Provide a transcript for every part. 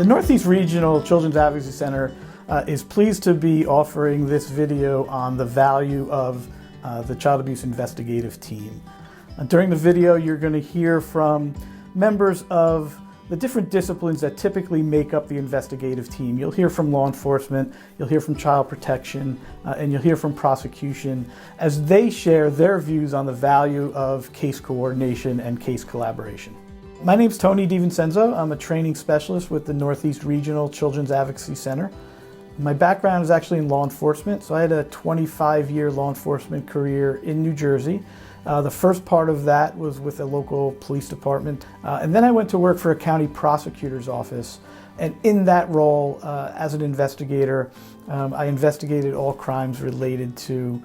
The Northeast Regional Children's Advocacy Center is pleased to be offering this video on the value of the Child Abuse Investigative Team. During the video, you're going to hear from members of the different disciplines that typically make up the investigative team. You'll hear from law enforcement, you'll hear from child protection, and you'll hear from prosecution as they share their views on the value of case coordination and case collaboration. My name is Tony DiVincenzo. I'm a training specialist with the Northeast Regional Children's Advocacy Center. My background is actually in law enforcement, so I had a 25-year law enforcement career in New Jersey. The first part of that was with a local police department, and then I went to work for a county prosecutor's office. And in that role, as an investigator, I investigated all crimes related to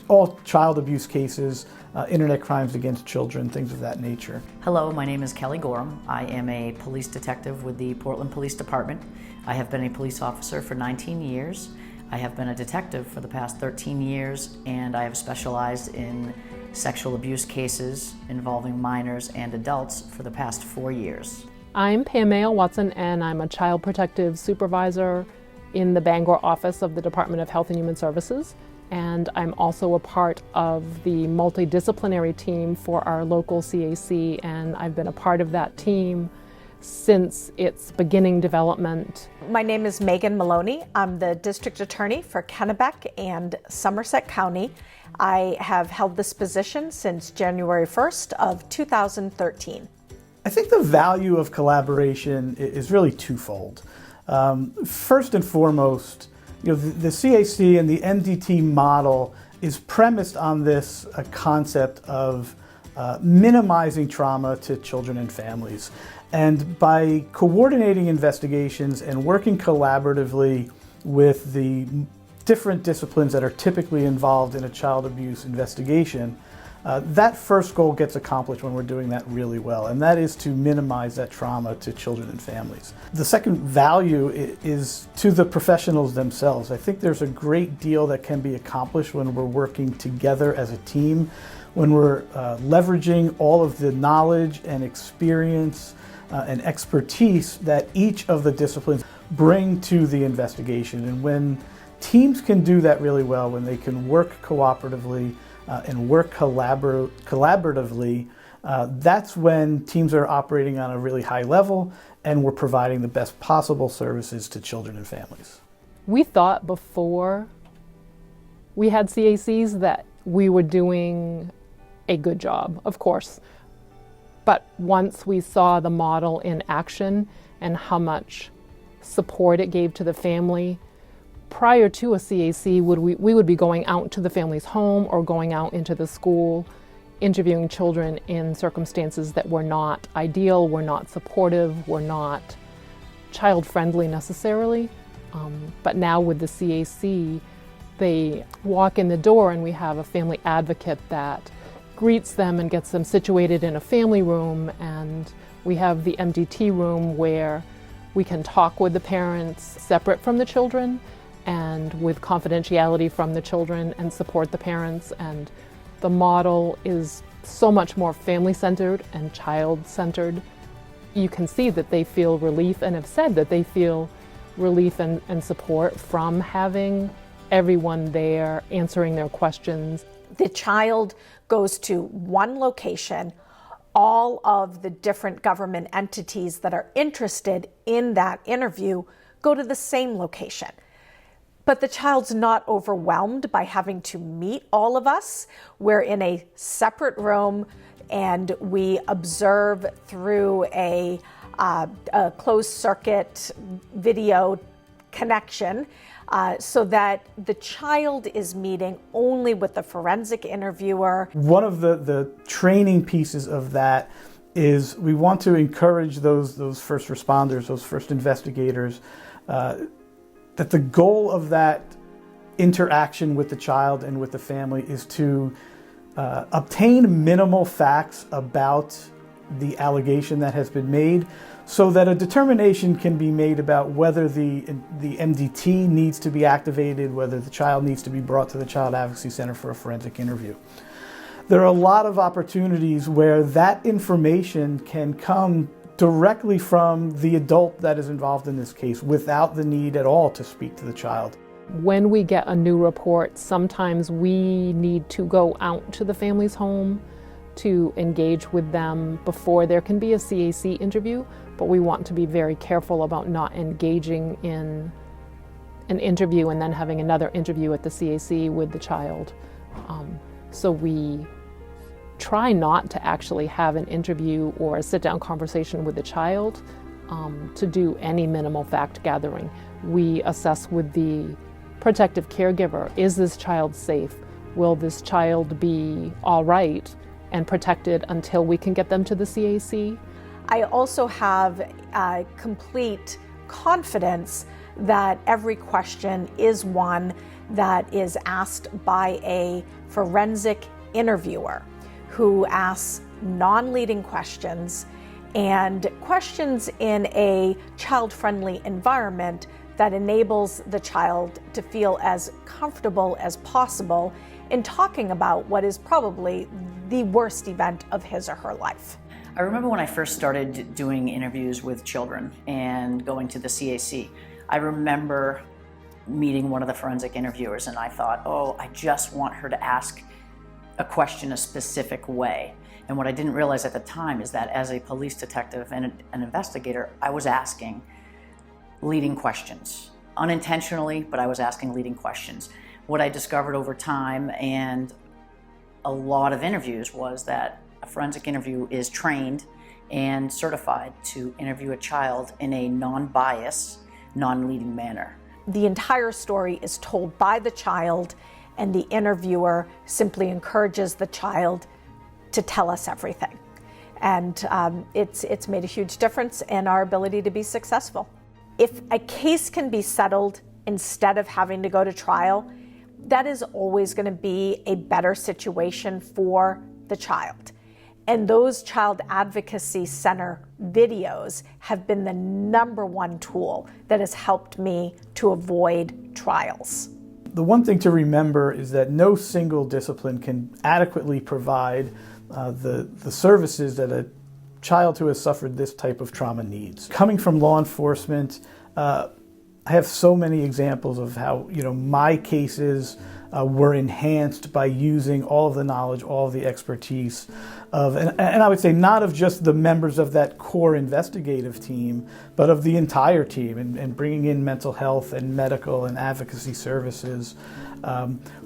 all child abuse cases, internet crimes against children, things of that nature. Hello, my name is Kelly Gorham. I am a police detective with the Portland Police Department. I have been a police officer for 19 years. I have been a detective for the past 13 years, and I have specialized in sexual abuse cases involving minors and adults for the past 4 years. I'm Pamela Watson, and I'm a child protective supervisor in the Bangor office of the Department of Health and Human Services. And I'm also a part of the multidisciplinary team for our local CAC, and I've been a part of that team since its beginning development. My name is Megan Maloney. I'm the district attorney for Kennebec and Somerset County. I have held this position since January 1st of 2013. I think the value of collaboration is really twofold. First and foremost, the CAC and the MDT model is premised on this concept of minimizing trauma to children and families. And by coordinating investigations and working collaboratively with the different disciplines that are typically involved in a child abuse investigation, that first goal gets accomplished when we're doing that really well, and that is to minimize that trauma to children and families. The second value is to the professionals themselves. I think there's a great deal that can be accomplished when we're working together as a team, when we're leveraging all of the knowledge and experience and expertise that each of the disciplines bring to the investigation. And when teams can do that really well, when they can work cooperatively, and work collaboratively, that's when teams are operating on a really high level and we're providing the best possible services to children and families. We thought before we had CACs that we were doing a good job, of course. But once we saw the model in action and how much support it gave to the family, prior to a CAC, we would be going out to the family's home or going out into the school, interviewing children in circumstances that were not ideal, were not supportive, were not child-friendly necessarily. But now with the CAC, they walk in the door and we have a family advocate that greets them and gets them situated in a family room, and we have the MDT room where we can talk with the parents separate from the children and with confidentiality from the children and support the parents. And the model is so much more family-centered and child-centered. You can see that they feel relief and have said that they feel relief and support from having everyone there answering their questions. The child goes to one location. All of the different government entities that are interested in that interview go to the same location. But the child's not overwhelmed by having to meet all of us. We're in a separate room and we observe through a closed circuit video connection so that the child is meeting only with the forensic interviewer. One of the training pieces of that is we want to encourage those first responders, those first investigators, that the goal of that interaction with the child and with the family is to obtain minimal facts about the allegation that has been made so that a determination can be made about whether the MDT needs to be activated, whether the child needs to be brought to the Child Advocacy Center for a forensic interview. There are a lot of opportunities where that information can come directly from the adult that is involved in this case without the need at all to speak to the child. When we get a new report, sometimes we need to go out to the family's home to engage with them before there can be a CAC interview, but we want to be very careful about not engaging in an interview and then having another interview at the CAC with the child. So we try not to actually have an interview or a sit-down conversation with the child to do any minimal fact gathering. We assess with the protective caregiver, is this child safe? Will this child be all right and protected until we can get them to the CAC? I also have complete confidence that every question is one that is asked by a forensic interviewer who asks non-leading questions and questions in a child-friendly environment that enables the child to feel as comfortable as possible in talking about what is probably the worst event of his or her life. I remember when I first started doing interviews with children and going to the CAC, I remember meeting one of the forensic interviewers and I thought, oh, I just want her to ask a question a specific way. And what I didn't realize at the time is that as a police detective and an investigator, I was asking leading questions. Unintentionally, but I was asking leading questions. What I discovered over time and a lot of interviews was that a forensic interview is trained and certified to interview a child in a non-biased, non-leading manner. The entire story is told by the child, and the interviewer simply encourages the child to tell us everything. And it's made a huge difference in our ability to be successful. If a case can be settled instead of having to go to trial, that is always going to be a better situation for the child. And those Child Advocacy Center videos have been the #1 tool that has helped me to avoid trials. The one thing to remember is that no single discipline can adequately provide the services that a child who has suffered this type of trauma needs. Coming from law enforcement, I have so many examples of how my cases were enhanced by using all of the knowledge, all of the expertise of, and I would say not of just the members of that core investigative team, but of the entire team, and bringing in mental health and medical and advocacy services.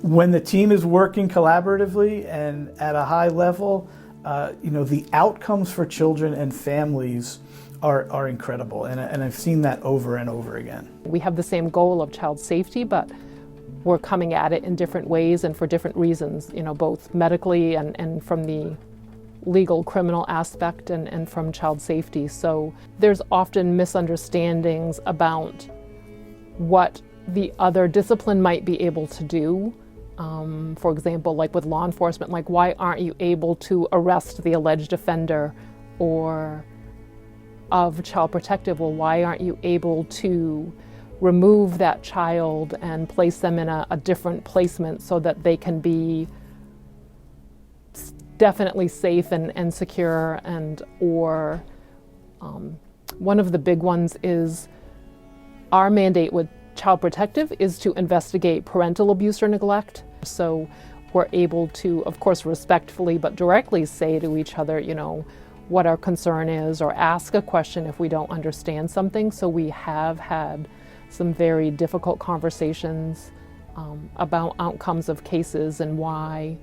When the team is working collaboratively and at a high level, the outcomes for children and families are incredible, and I've seen that over and over again. We have the same goal of child safety, but we're coming at it in different ways and for different reasons, both medically and from the legal criminal aspect and from child safety. So there's often misunderstandings about what the other discipline might be able to do. For example, like with law enforcement, like why aren't you able to arrest the alleged offender? Or of child protective, well, why aren't you able to remove that child and place them in a different placement so that they can be definitely safe and secure? Or one of the big ones is our mandate with child protective is to investigate parental abuse or neglect. So we're able to, of course, respectfully but directly say to each other, what our concern is, or ask a question if we don't understand something. So we have had some very difficult conversations about outcomes of cases and why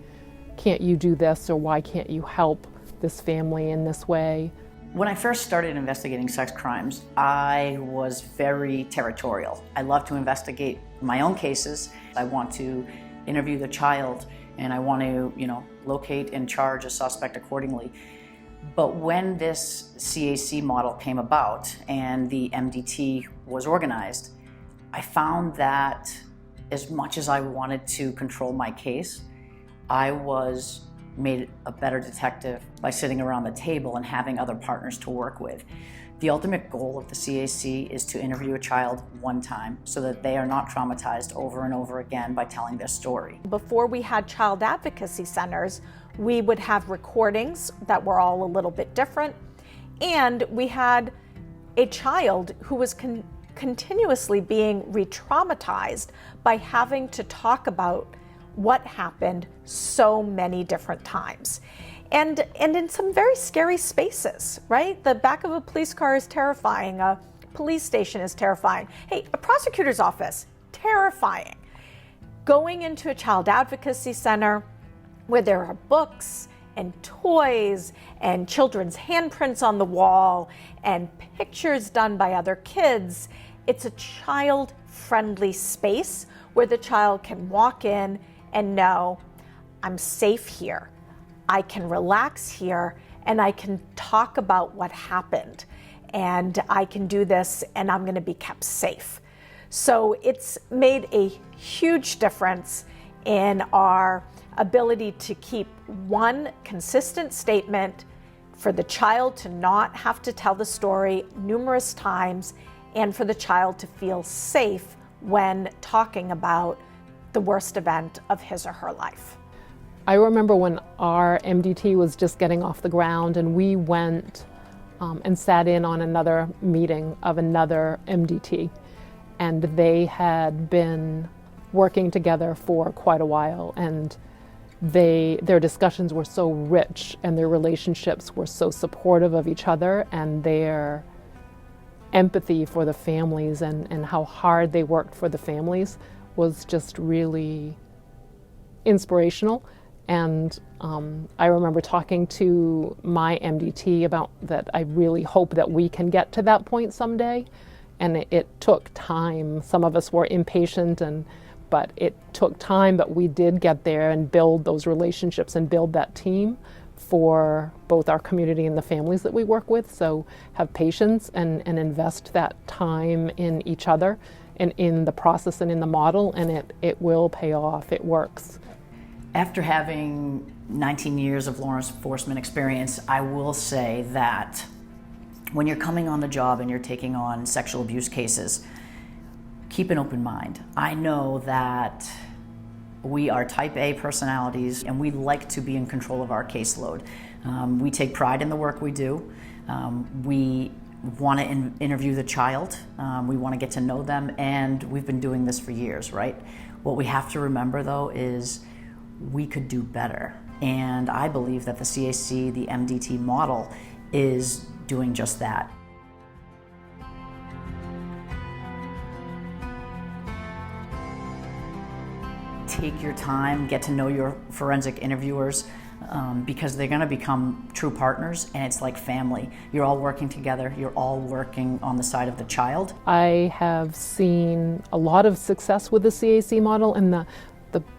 can't you do this, or why can't you help this family in this way. When I first started investigating sex crimes, I was very territorial. I love to investigate my own cases. I want to interview the child, and I want to, locate and charge a suspect accordingly. But when this CAC model came about and the MDT was organized, I found that as much as I wanted to control my case, I was made a better detective by sitting around the table and having other partners to work with. The ultimate goal of the CAC is to interview a child one time so that they are not traumatized over and over again by telling their story. Before we had child advocacy centers, we would have recordings that were all a little bit different, And we had a child who was continuously being re-traumatized by having to talk about what happened so many different times. And in some very scary spaces, right? The back of a police car is terrifying. A police station is terrifying. Hey, a prosecutor's office, terrifying. Going into a child advocacy center where there are books and toys and children's handprints on the wall and pictures done by other kids. It's a child-friendly space where the child can walk in and know, I'm safe here. I can relax here and I can talk about what happened and I can do this and I'm going to be kept safe. So it's made a huge difference in our ability to keep one consistent statement for the child to not have to tell the story numerous times and for the child to feel safe when talking about the worst event of his or her life. I remember when our MDT was just getting off the ground and we went and sat in on another meeting of another MDT, and they had been working together for quite a while, and their discussions were so rich and their relationships were so supportive of each other, and their empathy for the families and how hard they worked for the families was just really inspirational. And I remember talking to my MDT about that. I really hope that we can get to that point someday. And it took time. Some of us were impatient, but it took time, but we did get there and build those relationships and build that team for both our community and the families that we work with. So have patience and invest that time in each other and in the process and in the model, and it will pay off. It works. After having 19 years of law enforcement experience, I will say that when you're coming on the job and you're taking on sexual abuse cases, keep an open mind. I know that we are type A personalities and we like to be in control of our caseload. We take pride in the work we do. We want to interview the child. We want to get to know them, and we've been doing this for years, right? What we have to remember though is we could do better. And I believe that the CAC, the MDT model, is doing just that. Take your time, get to know your forensic interviewers, because they're going to become true partners, and it's like family. You're all working together, you're all working on the side of the child. I have seen a lot of success with the CAC model, and the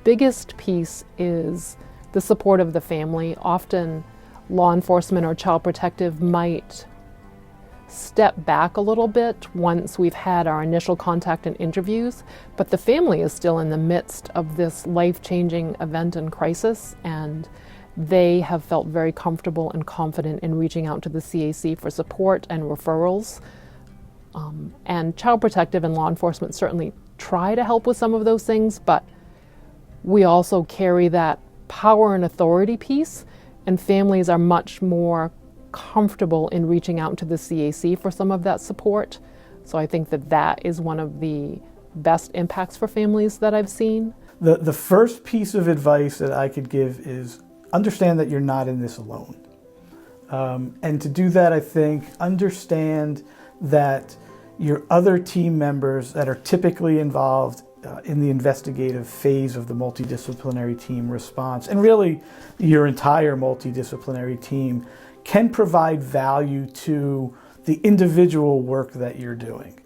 biggest piece is the support of the family. Often law enforcement or child protective might step back a little bit once we've had our initial contact and interviews, but the family is still in the midst of this life-changing event and crisis, and they have felt very comfortable and confident in reaching out to the CAC for support and referrals. And child protective and law enforcement certainly try to help with some of those things, but we also carry that power and authority piece, and families are much more comfortable in reaching out to the CAC for some of that support. So I think that is one of the best impacts for families that I've seen. The first piece of advice that I could give is understand that you're not in this alone. And to do that, I think, understand that your other team members that are typically involved in the investigative phase of the multidisciplinary team response, and really your entire multidisciplinary team, can provide value to the individual work that you're doing.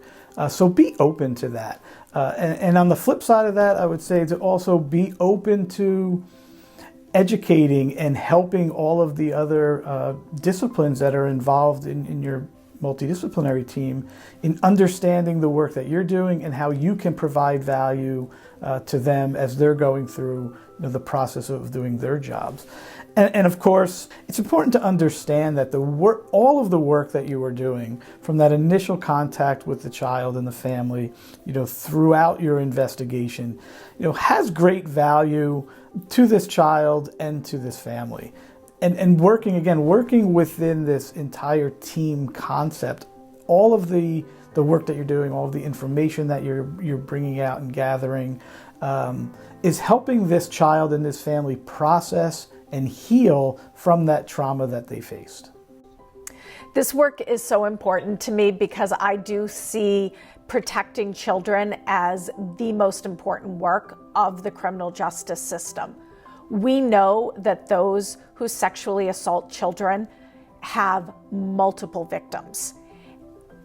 So be open to that. And on the flip side of that, I would say to also be open to educating and helping all of the other disciplines that are involved in your multidisciplinary team in understanding the work that you're doing and how you can provide value to them as they're going through the process of doing their jobs. And of course, it's important to understand that all of the work that you are doing, from that initial contact with the child and the family, throughout your investigation, has great value to this child and to this family. And working within this entire team concept, all of the work that you're doing, all of the information that you're bringing out and gathering, is helping this child and this family process and heal from that trauma that they faced. This work is so important to me because I do see protecting children as the most important work of the criminal justice system. We know that those who sexually assault children have multiple victims.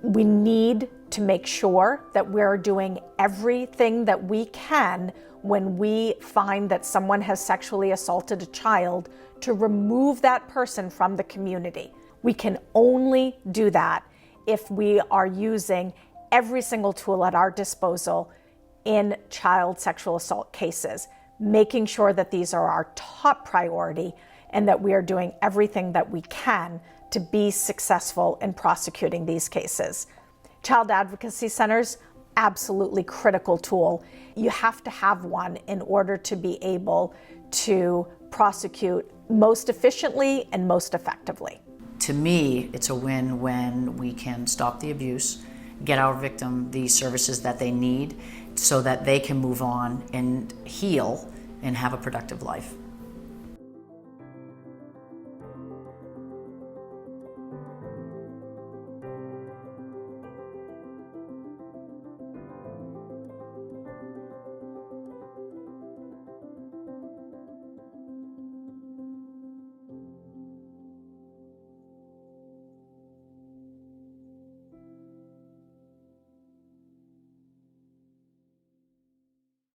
We need to make sure that we're doing everything that we can when we find that someone has sexually assaulted a child to remove that person from the community. We can only do that if we are using every single tool at our disposal in child sexual assault cases, making sure that these are our top priority and that we are doing everything that we can to be successful in prosecuting these cases. Child advocacy centers, absolutely critical tool. You have to have one in order to be able to prosecute most efficiently and most effectively. To me, it's a win when we can stop the abuse, get our victim the services that they need so that they can move on and heal and have a productive life.